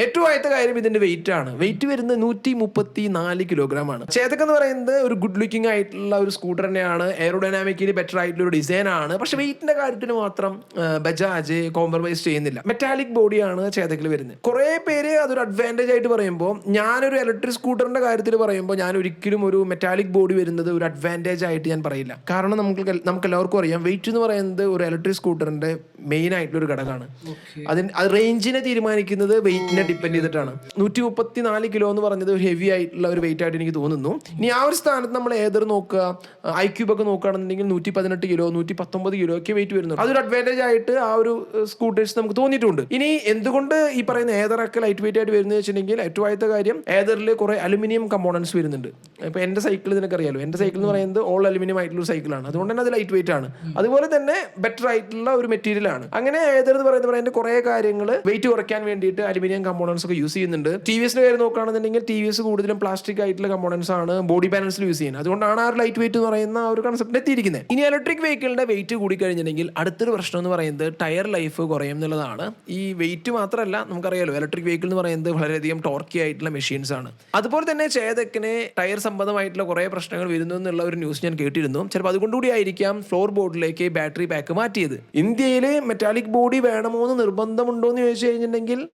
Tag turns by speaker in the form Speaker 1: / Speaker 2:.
Speaker 1: ഏറ്റവും ആദ്യത്തെ കാര്യം ഇതിന്റെ വെയിറ്റ് ആണ്. വെയിറ്റ് വരുന്നത് 134 കിലോഗ്രാം ആണ്. ചേതക് എന്ന് പറയുന്നത് ഒരു ഗുഡ് ലുക്കിംഗ് ആയിട്ടുള്ള ഒരു സ്കൂട്ടർ തന്നെയാണ്. എയറോഡൈനാമിക്കലി ബെറ്റർ ആയിട്ടുള്ള ഒരു ഡിസൈൻ ആണ്. പക്ഷെ വെയിറ്റിന്റെ കാര്യത്തിന് മാത്രം ബജാജ് കോംപ്രമൈസ് ചെയ്യുന്നില്ല. മെറ്റാലിക് ബോഡിയാണ് ചേതകിൽ വരുന്നത്. കുറെ പേര് അതൊരു അഡ്വാൻറ്റേജ് ആയിട്ട് പറയുമ്പോൾ, ഞാനൊരു ഇലക്ട്രിക് സ്കൂട്ടറിന്റെ കാര്യത്തിൽ പറയുമ്പോൾ ഞാൻ ഒരിക്കലും ഒരു മെറ്റാലിക് ബോഡി വരുന്നത് ഒരു അഡ്വാൻറ്റേജ് ആയിട്ട് ഞാൻ പറയില്ല. കാരണം നമുക്ക് എല്ലാവർക്കും അറിയാം, വെയിറ്റ് എന്ന് പറയുന്നത് ഒരു ഇലക്ട്രിക് സ്കൂട്ടറിന്റെ മെയിൻ ആയിട്ടുള്ള ഒരു ഘടകമാണ്. അത് റേഞ്ചിനെ തീരുമാനിക്കുന്നത് വെയിറ്റിനെ ഡിപ്പെൻഡ് ചെയ്തിട്ടാണ്. 134 കിലോ എന്ന് പറഞ്ഞത് ഒരു ഹെവി ആയിട്ടുള്ള ഒരു വെയിറ്റ് ആയിട്ട് എനിക്ക് തോന്നുന്നു. ഇനി ആ ഒരു സ്ഥാനത്ത് നമ്മൾ ഏതർ നോക്കുക, ഐക്യൂബ് ഒക്കെ നോക്കുകയാണെന്നുണ്ടെങ്കിൽ 118 കിലോ 119 കിലോ ഒക്കെ വെയിറ്റ് വരുന്നു. അതൊരു അഡ്വാൻറ്റേജ് ആയിട്ട് ആ ഒരു സ്കൂട്ടേഴ്സ് നമുക്ക് തോന്നിയിട്ടുണ്ട്. ഇനി എന്തുകൊണ്ട് ഈ പറയുന്ന ഏതറൊക്കെ ലൈറ്റ് വെയിറ്റ് ആയിട്ട് വരുന്നത് വെച്ചിട്ടുണ്ടെങ്കിൽ, ഏറ്റവും ആദ്യത്തെ കാര്യം ഏതറിൽ കുറെ അലുമിനിയം കമ്പോണൻസ് വരുന്നുണ്ട്. ഇപ്പൊ എന്റെ സൈക്കിൾ നിനക്കറിയാലോ, എന്റെ സൈക്കിൾ എന്ന് പറയുന്നത് ഓൾ അലുമിനിയം ആയിട്ടുള്ള ഒരു സൈക്കിളാണ്. അതുകൊണ്ട് തന്നെ അത് ലൈറ്റ് വെയിറ്റ് ആണ്. അതുപോലെ തന്നെ ബെറ്റർ ആയിട്ടുള്ള ഒരു മെറ്റീരിയൽ ആണ്. അങ്ങനെ ഏതർ എന്ന് പറയുന്നത് കുറെ കാര്യങ്ങൾ വെയിറ്റ് കുറയ്ക്കാൻ വേണ്ടിയിട്ട് അലുമിനിയം കമ്പോണൻസ് ഒക്കെ യൂസ് ചെയ്യുന്നുണ്ട്. ടി വി എസിന്റെ കാര്യം നോക്കുകയാണെന്നുണ്ടെങ്കിൽ ടി വി എസ് കൂടുതലും പ്ലാസ്റ്റിക് ആയിട്ടുള്ള കമ്പോണൻസ് ആണ് ബോഡി പാനൽസിൽ യൂസ് ചെയ്യുന്നത്. അതുകൊണ്ടാണ് ആ ഒരു ലൈറ്റ് വെയിറ്റ് എന്ന് പറയുന്ന ആ ഒരു കൺസെപ്റ്റ് എത്തിയിരിക്കുന്നത്. ഇനി ഇലക്ട്രിക് വെഹിക്കിളിന്റെ വെയിറ്റ് കൂടി കഴിഞ്ഞിട്ടുണ്ടെങ്കിൽ അടുത്തൊരു പ്രശ്നം എന്ന് പറയുന്നത് ടയർ ലൈഫ് കുറയും എന്നുള്ളതാണ്. ഈ വെയിറ്റ് മാത്രമല്ല, നമുക്കറിയാലോ ഇലക്ട്രിക് വെഹിക്കിൾ എന്ന് പറയുന്നത് വളരെയധികം ടോർക്കി ആയിട്ടുള്ള മെഷീൻസ് ആണ്. അതുപോലെ തന്നെ ചേതക്കിന് ടയർ സംബന്ധമായിട്ടുള്ള കുറെ പ്രശ്നങ്ങൾ വരുന്നു എന്നുള്ള ഒരു ന്യൂസ് ഞാൻ കേട്ടിരുന്നു. ചിലപ്പോൾ അതുകൊണ്ടുകൂടി ആയിരിക്കാം ഫ്ലോർ ബോർഡിലേക്ക് ബാറ്ററി പാക്ക് മാറ്റിയത്. ഇന്ത്യയിൽ മെറ്റാലിക് ബോഡി വേണമോ എന്ന് നിർബന്ധമുണ്ടോ എന്ന് ചോദിച്ചു കഴിഞ്ഞിട്ടുണ്ടെങ്കിൽ